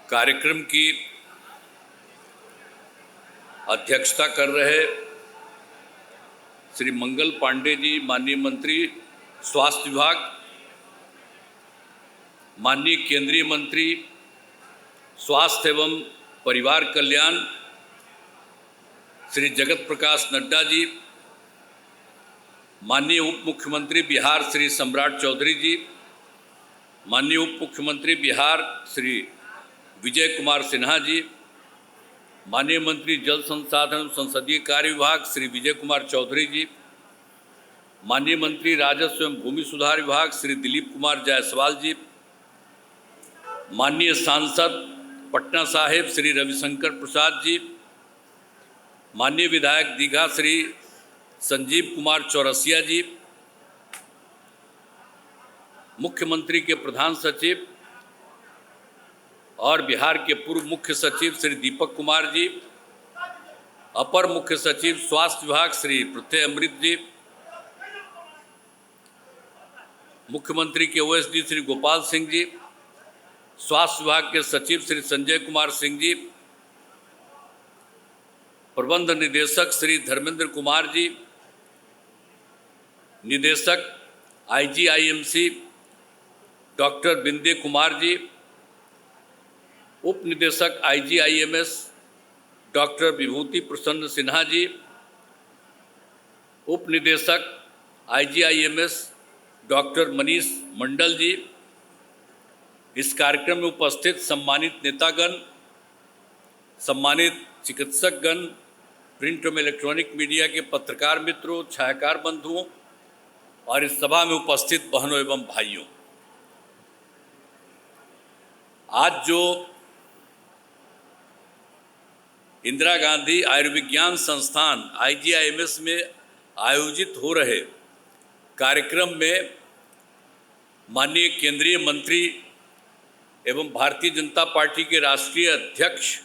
कार्यक्रम की अध्यक्षता कर रहे श्री मंगल पांडे जी, माननीय मंत्री स्वास्थ्य विभाग, माननीय केंद्रीय मंत्री स्वास्थ्य एवं परिवार कल्याण श्री जगत प्रकाश नड्डा जी, माननीय उप मुख्यमंत्री बिहार श्री सम्राट चौधरी जी, माननीय उप मुख्यमंत्री बिहार श्री विजय कुमार सिन्हा जी, माननीय मंत्री जल संसाधन संसदीय कार्य विभाग श्री विजय कुमार चौधरी जी, माननीय मंत्री राजस्व एवं भूमि सुधार विभाग श्री दिलीप कुमार जायसवाल जी, माननीय सांसद पटना साहिब श्री रविशंकर प्रसाद जी, माननीय विधायक दीघा श्री संजीव कुमार चौरसिया जी, मुख्यमंत्री के प्रधान सचिव और बिहार के पूर्व मुख्य सचिव श्री दीपक कुमार जी, अपर मुख्य सचिव स्वास्थ्य विभाग श्री प्रत्यय अमृत जी, मुख्यमंत्री के ओएसडी श्री गोपाल सिंह जी, स्वास्थ्य विभाग के सचिव श्री संजय कुमार सिंह जी, प्रबंध निदेशक श्री धर्मेंद्र कुमार जी, निदेशक आईजीआईएमसी डॉक्टर बिंदे कुमार जी, उप निदेशक आईजीआईएमएस डॉक्टर विभूति प्रसन्न सिन्हा जी, उप निदेशक आईजीआईएमएस डॉक्टर मनीष मंडल जी, इस कार्यक्रम में उपस्थित सम्मानित नेतागण, सम्मानित चिकित्सकगण, प्रिंट एवं इलेक्ट्रॉनिक मीडिया के पत्रकार मित्रों, छायाकार बंधुओं और इस सभा में उपस्थित बहनों एवं भाइयों, आज जो इंदिरा गांधी आयुर्विज्ञान संस्थान आईजीआईएमएस में आयोजित हो रहे कार्यक्रम में माननीय केंद्रीय मंत्री एवं भारतीय जनता पार्टी के राष्ट्रीय अध्यक्ष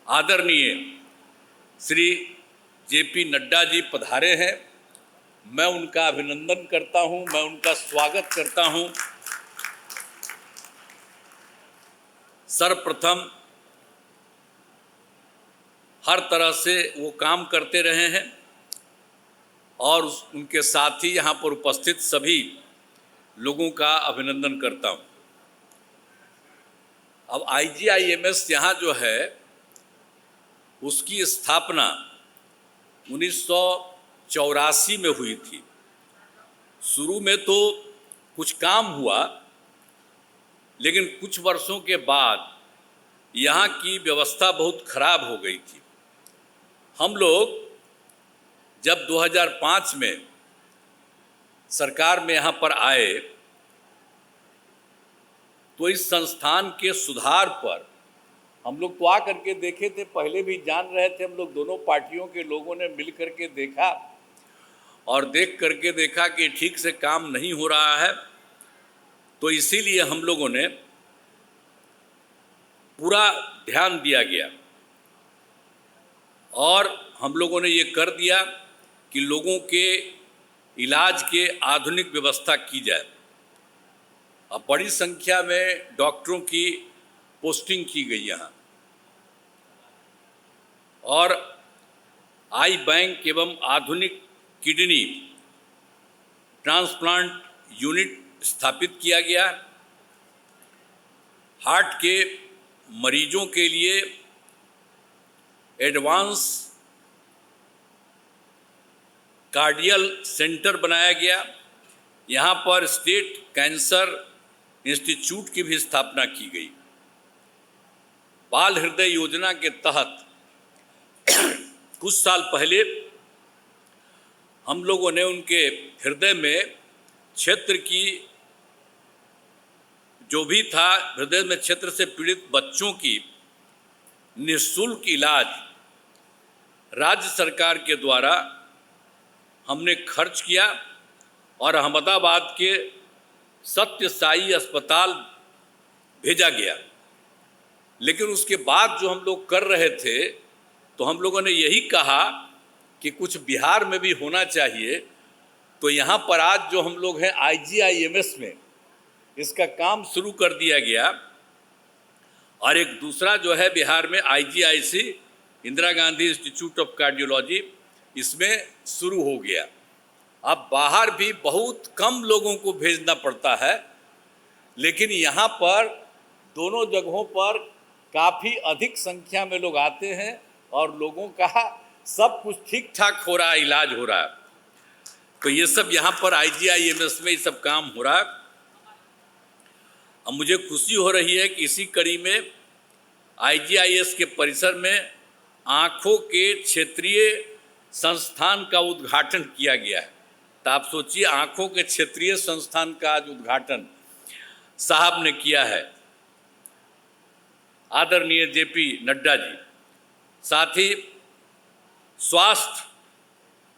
आदरणीय श्री जेपी नड्डा जी पधारे हैं। मैं उनका अभिनंदन करता हूं, मैं उनका स्वागत करता हूं। सर्वप्रथम हर तरह से वो काम करते रहे हैं और उनके साथ ही यहाँ पर उपस्थित सभी लोगों का अभिनंदन करता हूँ। अब आईजीआईएमएस यहाँ जो है उसकी स्थापना 1984 में हुई थी। शुरू में तो कुछ काम हुआ, लेकिन कुछ वर्षों के बाद यहाँ की व्यवस्था बहुत खराब हो गई थी। हम लोग जब 2005 में सरकार में यहाँ पर आए तो इस संस्थान के सुधार पर हम लोग तो आ करके देखे थे, पहले भी जान रहे थे। हम लोग दोनों पार्टियों के लोगों ने मिल करके देखा और देख करके देखा कि ठीक से काम नहीं हो रहा है, तो इसीलिए हम लोगों ने पूरा ध्यान दिया गया और हम लोगों ने ये कर दिया कि लोगों के इलाज के आधुनिक व्यवस्था की जाए। अब बड़ी संख्या में डॉक्टरों की पोस्टिंग की गई यहाँ और आई बैंक एवं आधुनिक किडनी ट्रांसप्लांट यूनिट स्थापित किया गया। हार्ट के मरीजों के लिए एडवांस कार्डियल सेंटर बनाया गया। यहाँ पर स्टेट कैंसर इंस्टीट्यूट की भी स्थापना की गई। बाल हृदय योजना के तहत कुछ साल पहले हम लोगों ने उनके हृदय में क्षेत्र की जो भी था, हृदय में क्षेत्र से पीड़ित बच्चों की निःशुल्क इलाज राज्य सरकार के द्वारा हमने खर्च किया और अहमदाबाद के सत्य साई अस्पताल भेजा गया। लेकिन उसके बाद जो हम लोग कर रहे थे तो हम लोगों ने यही कहा कि कुछ बिहार में भी होना चाहिए। तो यहाँ पर आज जो हम लोग हैं आईजीआईएमएस में इसका काम शुरू कर दिया गया और एक दूसरा जो है बिहार में IGIC Indira Gandhi institute of cardiology, इसमें शुरू हो गया। अब बाहर भी बहुत कम लोगों को भेजना पड़ता है, लेकिन यहाँ पर दोनों जगहों पर काफ़ी अधिक संख्या में लोग आते हैं और लोगों का सब कुछ ठीक ठाक हो रहा है, इलाज हो रहा है। तो ये सब यहाँ पर IGIMS में ये सब काम हो रहा है। अब मुझे खुशी हो रही है कि इसी कड़ी में IGIS के परिसर में आँखों के क्षेत्रीय संस्थान का उद्घाटन किया गया है। तो आप सोचिए, आँखों के क्षेत्रीय संस्थान का आज उद्घाटन साहब ने किया है, आदरणीय JP नड्डा जी। साथ ही स्वास्थ्य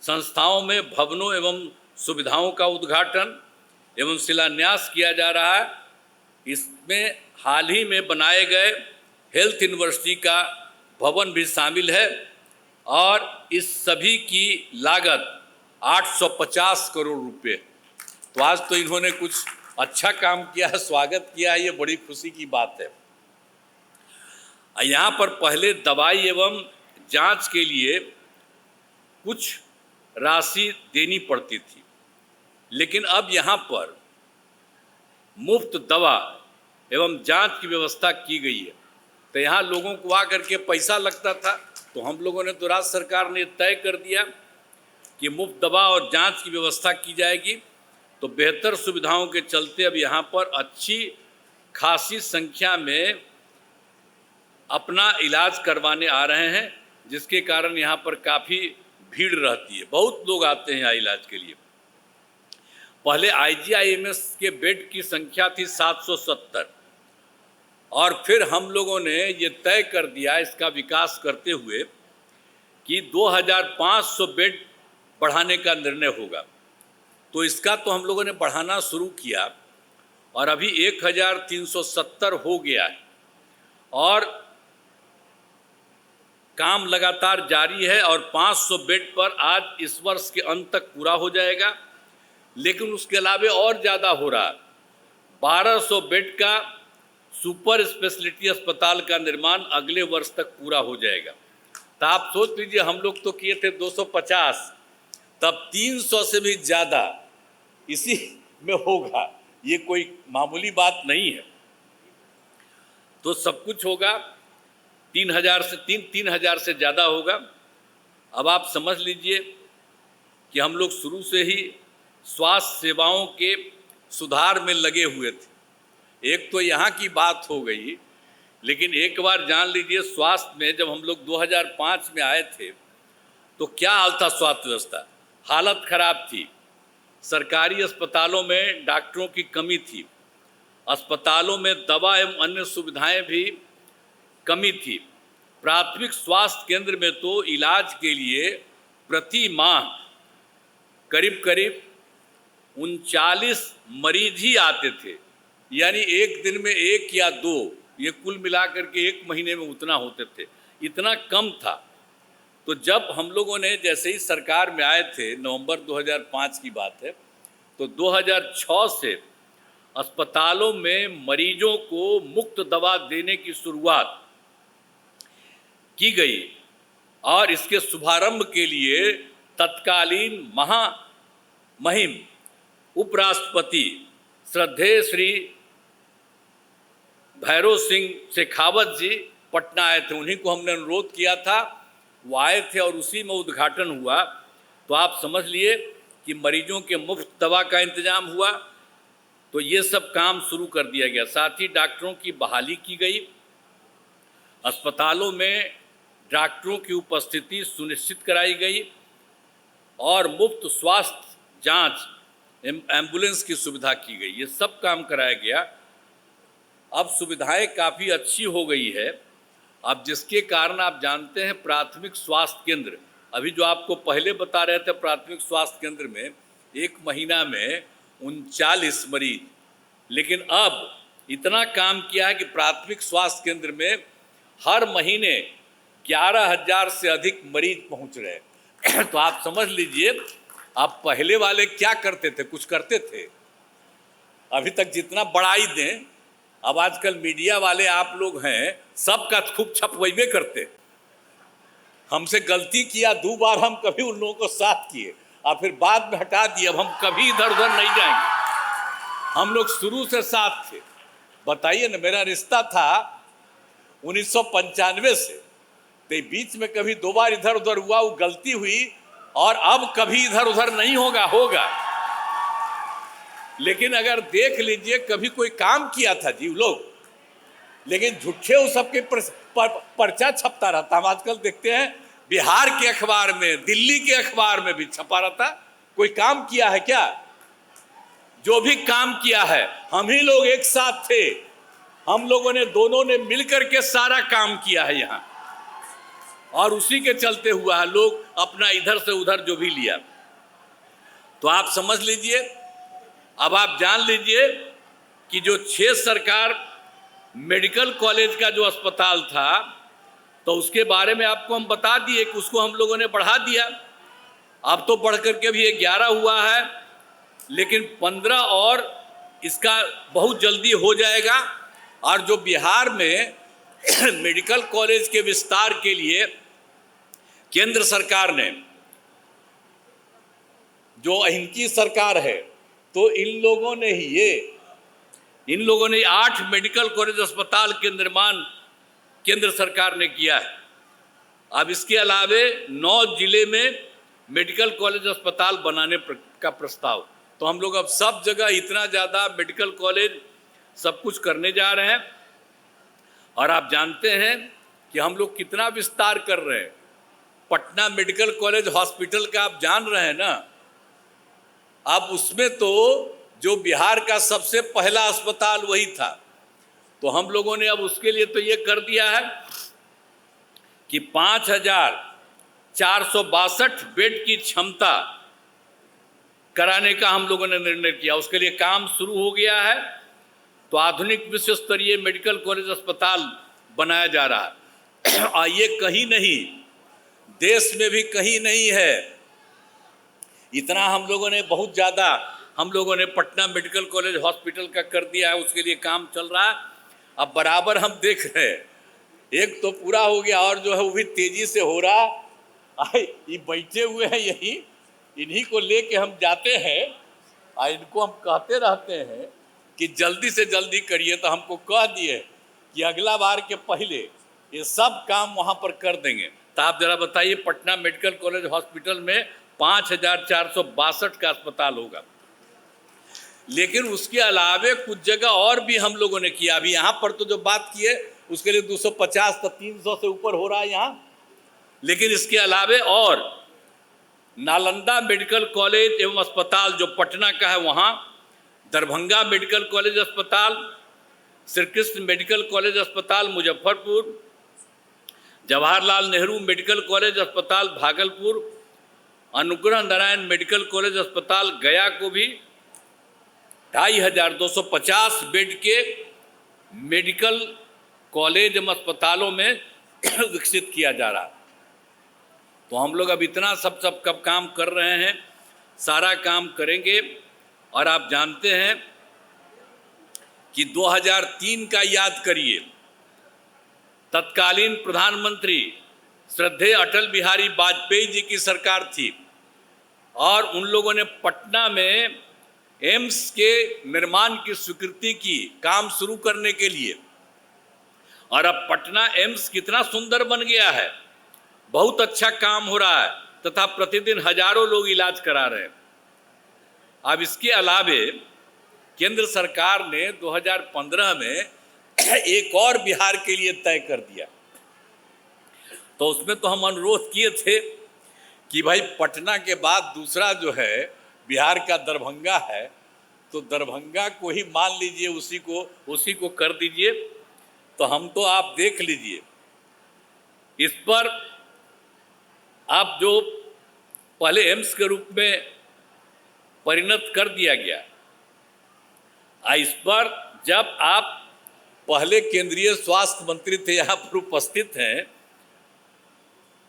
संस्थाओं में भवनों एवं सुविधाओं का उद्घाटन एवं शिलान्यास किया जा रहा है। इसमें हाल ही में बनाए गए हेल्थ यूनिवर्सिटी का भवन भी शामिल है और इस सभी की लागत 850 करोड़ रुपए। तो आज तो इन्होंने कुछ अच्छा काम किया है, स्वागत किया है, ये बड़ी खुशी की बात है। यहाँ पर पहले दवाई एवं जांच के लिए कुछ राशि देनी पड़ती थी, लेकिन अब यहाँ पर मुफ्त दवा एवं जांच की व्यवस्था की गई है। तो यहाँ लोगों को आकर के पैसा लगता था, तो हम लोगों ने तो राज्य सरकार ने तय कर दिया कि मुफ्त दवा और जांच की व्यवस्था की जाएगी। तो बेहतर सुविधाओं के चलते अब यहाँ पर अच्छी खासी संख्या में अपना इलाज करवाने आ रहे हैं, जिसके कारण यहाँ पर काफ़ी भीड़ रहती है, बहुत लोग आते हैं यहाँ इलाज के लिए। पहले IGIMS के बेड की संख्या थी 770 और फिर हम लोगों ने ये तय कर दिया इसका विकास करते हुए कि 2500 बेड बढ़ाने का निर्णय होगा। तो इसका तो हम लोगों ने बढ़ाना शुरू किया और अभी 1370 हो गया है और काम लगातार जारी है और 500 बेड पर आज इस वर्ष के अंत तक पूरा हो जाएगा। लेकिन उसके अलावा और ज़्यादा हो रहा है, 1200 बेड का सुपर स्पेशलिटी अस्पताल का निर्माण अगले वर्ष तक पूरा हो जाएगा। तो आप सोच लीजिए, हम लोग तो किए थे 250, तब 300 से भी ज़्यादा इसी में होगा। ये कोई मामूली बात नहीं है। तो सब कुछ होगा, 3000 से ज़्यादा होगा। अब आप समझ लीजिए कि हम लोग शुरू से ही स्वास्थ्य सेवाओं के सुधार में लगे हुए थे। एक तो यहाँ की बात हो गई, लेकिन एक बार जान लीजिए, स्वास्थ्य में जब हम लोग 2005 में आए थे तो क्या हाल था स्वास्थ्य व्यवस्था, हालत खराब थी। सरकारी अस्पतालों में डॉक्टरों की कमी थी, अस्पतालों में दवा एवं अन्य सुविधाएं भी कमी थी। प्राथमिक स्वास्थ्य केंद्र में तो इलाज के लिए प्रति माह करीब करीब 39 मरीज ही आते थे, यानी एक दिन में 1 या 2, ये कुल मिलाकर के 1 महीने में उतना होते थे, इतना कम था। तो जब हम लोगों ने जैसे ही सरकार में आए थे, नवंबर 2005 की बात है, तो 2006 से अस्पतालों में मरीजों को मुफ्त दवा देने की शुरुआत की गई और इसके शुभारंभ के लिए तत्कालीन महामहिम उपराष्ट्रपति श्रद्धेय श्री भैरव सिंह शेखावत जी पटना आए थे। उन्हीं को हमने अनुरोध किया था, वो आए थे और उसी में उद्घाटन हुआ। तो आप समझ लिए कि मरीजों के मुफ्त दवा का इंतजाम हुआ। तो ये सब काम शुरू कर दिया गया। साथ ही डॉक्टरों की बहाली की गई, अस्पतालों में डॉक्टरों की उपस्थिति सुनिश्चित कराई गई और मुफ्त स्वास्थ्य जांच एम्बुलेंस की सुविधा की गई। ये सब काम कराया गया। अब सुविधाएं काफ़ी अच्छी हो गई है। अब जिसके कारण आप जानते हैं, प्राथमिक स्वास्थ्य केंद्र, अभी जो आपको पहले बता रहे थे, प्राथमिक स्वास्थ्य केंद्र में एक महीना में 39 मरीज, लेकिन अब इतना काम किया है कि प्राथमिक स्वास्थ्य केंद्र में हर महीने 11,000 से अधिक मरीज पहुंच रहे हैं। तो आप समझ लीजिए, आप पहले वाले क्या करते थे, कुछ करते थे? अभी तक जितना बढ़ाई दें अब आजकल मीडिया वाले आप लोग हैं, सबका खूब छपवाइबे करते। हमसे गलती किया 2 बार, हम कभी उन लोगों को साथ किए और फिर बाद में हटा दिए। अब हम कभी इधर उधर नहीं जाएंगे, हम लोग शुरू से साथ थे। बताइए ना, मेरा रिश्ता था 1995 से, तो बीच में कभी 2 बार इधर उधर हुआ, वो गलती हुई, और अब कभी इधर उधर नहीं होगा। लेकिन अगर देख लीजिए, कभी कोई काम किया था जी लोग, लेकिन झूठे वो सबके पर्चा छपता रहता। हम आजकल देखते हैं बिहार के अखबार में, दिल्ली के अखबार में भी छपा रहता। कोई काम किया है क्या? जो भी काम किया है हम ही लोग एक साथ थे, हम लोगों ने दोनों ने मिलकर के सारा काम किया है यहाँ, और उसी के चलते हुआ है। लोग अपना इधर से उधर जो भी लिया, तो आप समझ लीजिए। अब आप जान लीजिए कि जो 6 सरकार मेडिकल कॉलेज का जो अस्पताल था, तो उसके बारे में आपको हम बता दिए कि उसको हम लोगों ने बढ़ा दिया। अब तो बढ़ करके भी 11 हुआ है, लेकिन 15 और इसका बहुत जल्दी हो जाएगा। और जो बिहार में मेडिकल कॉलेज के विस्तार के लिए केंद्र सरकार ने, जो इनकी सरकार है, तो इन लोगों ने 8 मेडिकल कॉलेज अस्पताल के निर्माण केंद्र सरकार ने किया है। अब इसके अलावे 9 जिले में मेडिकल कॉलेज अस्पताल बनाने का प्रस्ताव। तो हम लोग अब सब जगह इतना ज़्यादा मेडिकल कॉलेज सब कुछ करने जा रहे हैं। और आप जानते हैं कि हम लोग कितना विस्तार कर रहे हैं। पटना मेडिकल कॉलेज हॉस्पिटल का आप जान रहे हैं ना, अब उसमें तो जो बिहार का सबसे पहला अस्पताल वही था। तो हम लोगों ने अब उसके लिए तो ये कर दिया है कि 5,462 बेड की क्षमता कराने का हम लोगों ने निर्णय किया। उसके लिए काम शुरू हो गया है। तो आधुनिक विश्व स्तरीय मेडिकल कॉलेज अस्पताल बनाया जा रहा है। और ये कहीं नहीं, देश में भी कहीं नहीं है। इतना हम लोगों ने, बहुत ज़्यादा हम लोगों ने पटना मेडिकल कॉलेज हॉस्पिटल का कर दिया है। उसके लिए काम चल रहा है। अब बराबर हम देख रहे हैं, एक तो पूरा हो गया और जो है वो भी तेजी से हो रहा। ये बैठे हुए हैं यहीं, इन्हीं को लेके हम जाते हैं और इनको हम कहते रहते हैं कि जल्दी से जल्दी करिए। तो हमको कह दिए कि अगला बार के पहले ये सब काम वहाँ पर कर देंगे। तो आप जरा बताइए, पटना मेडिकल कॉलेज हॉस्पिटल में 5,462 का अस्पताल होगा। लेकिन उसके अलावे कुछ जगह और भी हम लोगों ने किया। अभी यहाँ पर तो जो बात की है उसके लिए 250 तो 300 से ऊपर हो रहा है यहाँ। लेकिन इसके अलावे और नालंदा मेडिकल कॉलेज एवं अस्पताल जो पटना का है वहाँ, दरभंगा मेडिकल कॉलेज अस्पताल, श्री कृष्ण मेडिकल कॉलेज अस्पताल मुजफ्फरपुर, जवाहरलाल नेहरू मेडिकल कॉलेज अस्पताल भागलपुर, अनुग्रह नारायण मेडिकल कॉलेज अस्पताल गया को भी 2,250 बेड के मेडिकल कॉलेज एवं अस्पतालों में विकसित किया जा रहा है। तो हम लोग अब इतना सब कब काम कर रहे हैं, सारा काम करेंगे। और आप जानते हैं कि 2003 का याद करिए, तत्कालीन प्रधानमंत्री श्रद्धेय अटल बिहारी वाजपेयी जी की सरकार थी, और उन लोगों ने पटना में एम्स के निर्माण की स्वीकृति की काम शुरू करने के लिए। और अब पटना एम्स कितना सुंदर बन गया है, बहुत अच्छा काम हो रहा है, तथा प्रतिदिन हजारों लोग इलाज करा रहे हैं। अब इसके अलावे केंद्र सरकार ने 2015 में एक और बिहार के लिए तय कर दिया। तो उसमें तो हम अनुरोध किए थे कि भाई पटना के बाद दूसरा जो है बिहार का दरभंगा है, तो दरभंगा को ही मान लीजिए, उसी को कर दीजिए। तो हम तो आप देख लीजिए, इस पर आप जो पहले एम्स के रूप में परिणत कर दिया गया, इस पर जब आप पहले केंद्रीय स्वास्थ्य मंत्री थे, यहाँ पर उपस्थित हैं,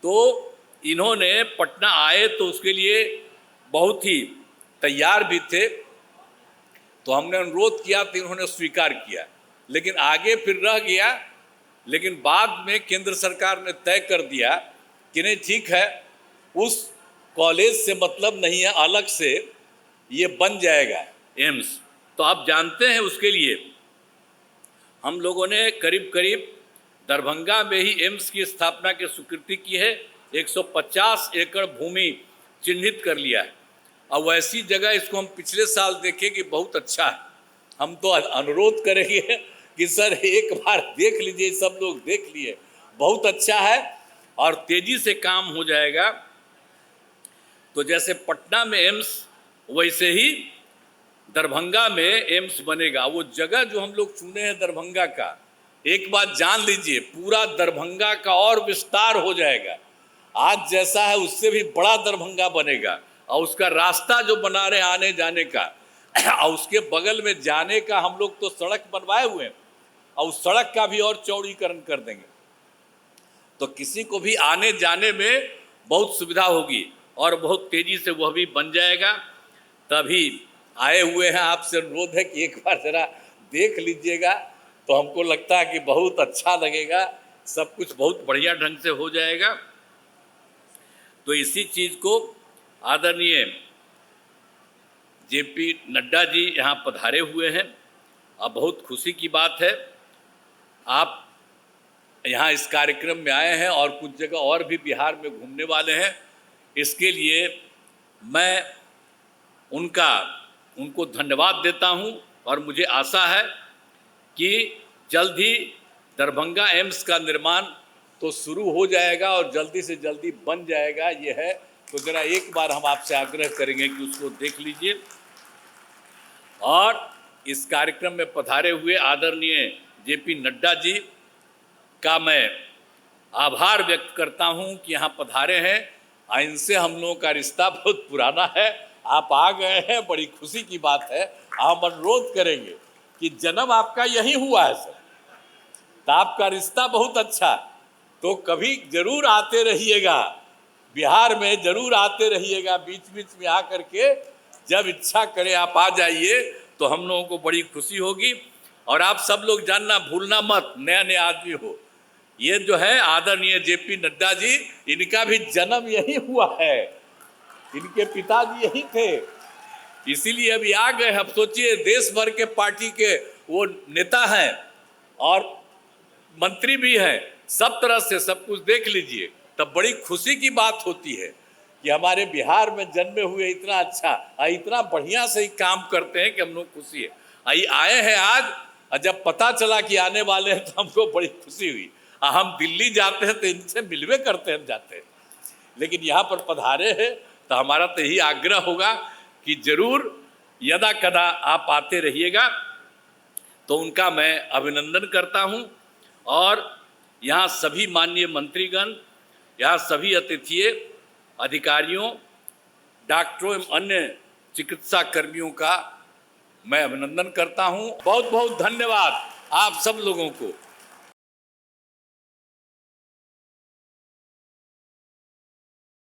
तो इन्होंने पटना आए तो उसके लिए बहुत ही तैयार भी थे। तो हमने अनुरोध किया तो इन्होंने स्वीकार किया। लेकिन आगे फिर रह गया। लेकिन बाद में केंद्र सरकार ने तय कर दिया कि नहीं, ठीक है, उस कॉलेज से मतलब नहीं है, अलग से ये बन जाएगा एम्स। तो आप जानते हैं, उसके लिए हम लोगों ने करीब करीब दरभंगा में ही एम्स की स्थापना की स्वीकृति की है। 150 एकड़ भूमि चिन्हित कर लिया है। और वैसी जगह इसको हम पिछले साल देखे कि बहुत अच्छा है। हम तो अनुरोध करेंगे कि सर एक बार देख लीजिए, सब लोग देख लिए, बहुत अच्छा है और तेजी से काम हो जाएगा। तो जैसे पटना में एम्स, वैसे ही दरभंगा में एम्स बनेगा। वो जगह जो हम लोग चुने हैं दरभंगा का, एक बात जान लीजिए, पूरा दरभंगा का और विस्तार हो जाएगा। आज जैसा है उससे भी बड़ा दरभंगा बनेगा। और उसका रास्ता जो बना रहे आने जाने का, और उसके बगल में जाने का हम लोग तो सड़क बनवाए हुए हैं, और उस सड़क का भी और चौड़ीकरण कर देंगे। तो किसी को भी आने जाने में बहुत सुविधा होगी और बहुत तेजी से वह भी बन जाएगा। तभी आए हुए हैं, आपसे अनुरोध है कि एक बार जरा देख लीजिएगा, तो हमको लगता है कि बहुत अच्छा लगेगा, सब कुछ बहुत बढ़िया ढंग से हो जाएगा। तो इसी चीज़ को आदरणीय जेपी नड्डा जी यहाँ पधारे हुए हैं, अब बहुत खुशी की बात है। आप यहाँ इस कार्यक्रम में आए हैं और कुछ जगह और भी बिहार में घूमने वाले हैं। इसके लिए मैं उनको धन्यवाद देता हूँ और मुझे आशा है कि जल्द ही दरभंगा एम्स का निर्माण तो शुरू हो जाएगा और जल्दी से जल्दी बन जाएगा, ये है। तो ज़रा एक बार हम आपसे आग्रह करेंगे कि उसको देख लीजिए। और इस कार्यक्रम में पधारे हुए आदरणीय जेपी नड्डा जी का मैं आभार व्यक्त करता हूं कि यहाँ पधारे हैं। इनसे हम लोगों का रिश्ता बहुत पुराना है। आप आ गए हैं, बड़ी खुशी की बात है। हम अनुरोध करेंगे कि जन्म आपका यही हुआ है सर, तो आपका रिश्ता बहुत अच्छा, तो कभी जरूर आते रहिएगा, बिहार में जरूर आते रहिएगा। बीच बीच में आकर के जब इच्छा करे आप आ जाइए, तो हम लोगों को बड़ी खुशी होगी। और आप सब लोग जानना भूलना मत, नया नया आदमी हो, ये जो है आदरणीय जेपी नड्डा जी, इनका भी जन्म यही हुआ है, इनके पिताजी यही थे, इसीलिए अभी आ गए। अब सोचिए, देश भर के पार्टी के वो नेता हैं और मंत्री भी हैं, सब तरह से सब कुछ देख लीजिए, तब बड़ी खुशी की बात होती है कि हमारे बिहार में जन्मे हुए इतना अच्छा और इतना बढ़िया से ही काम करते हैं कि हम लोग खुशी है। आए हैं आज, और जब पता चला कि आने वाले हैं तो हमको बड़ी खुशी हुई। हम दिल्ली जाते हैं तो इनसे मिलवे करते हैं, जाते हैं, लेकिन यहाँ पर पधारे हैं तो हमारा तो यही आग्रह होगा कि जरूर यदा कदा आप आते रहिएगा। तो उनका मैं अभिनंदन करता हूँ। और यहाँ सभी माननीय मंत्रीगण, यहाँ सभी अतिथियों, अधिकारियों, डॉक्टरों एवं अन्य चिकित्सा कर्मियों का मैं अभिनंदन करता हूँ। बहुत बहुत धन्यवाद आप सब लोगों को।